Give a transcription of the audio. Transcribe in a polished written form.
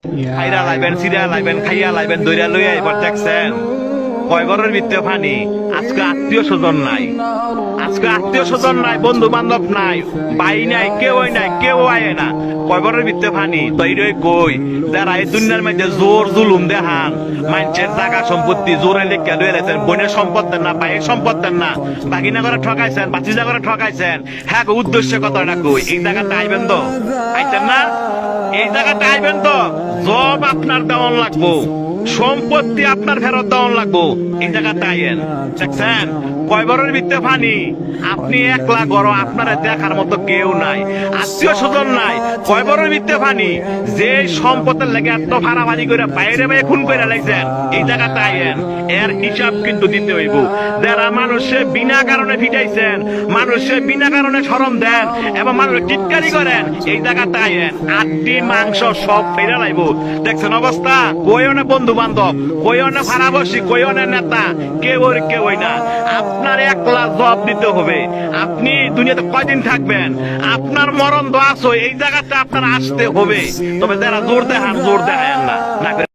খাইরা লাইবেন, সিরা লাইবেন, খাইয়া লাইবেন, দইরা লইয়া এবার দেখছেন কয় ঘরের ভিতরে পানি। আজকে আত্মীয় স্বজন নাই, আজকে আত্মীয় স্বজন নাই, বন্ধু বান্ধব নাই, ভাই নাই, কেউ আয় না। কয় ঘরের ভিতরে পানি। তৈরি কই যারা এই দুনিয়ার মধ্যে জোর জুলুম দেখান, মানুষের জায়গা সম্পত্তি জোরে লেখা লয়ে রেছেন, বোনের সম্পদ দেন না, ভাইয়ের সম্পদ দেন না, বাগিনা করে ঠকাইছেন, বাচিজা করে ঠকাইছেন। হ্যাঁ, উদ্দেশ্য কথাটা কই, এই জায়গাটা আইবেন তো? আইতেন না? এই জায়গাটা আইবেন তো? জব আপনার দেওয়ান লাগবো, সম্পত্তি আপনার ফেরত দেওয়ান লাগবো। এই জায়গাটা আইয়েন। দেখছেন কয় বড়ের ভিতরে পানি। আপনি একলা গড়, আপনারা দেখার মতো কেউ নাই, আত্মীয় স্বজন নাই। কয় বড়ের ভিতরে পানি। যে সম্পদের লেগে এত ভাড়াভাড়ি করে বাইরে বাইরে খুন করে লাগছেন, এই জায়গাটা আইয়েন। এর হিসাব কিন্তু দিতে হইব। যারা মানুষে বিনা কারণে ফিটাইছেন, মানুষে বিনা কারণে শরম দেন এবং মানুষ টিটকারি করেন, এই জায়গাটা আইয়েন। আটটি মাংস সব ফেরা লাইব। দেখছেন অবস্থা? কইও না বন্ধু বান্ধব, কইও না ভাড়াবাসী, কইও না নেতা, কেউই না। আপনার একলা জবাব দিতে হবে। আপনি দুনিয়াতে কয়দিন থাকবেন? আপনার মরণ তো আসো, এই জায়গাটা আপনার আসতে হবে। তবে যারা জোর দেখান না।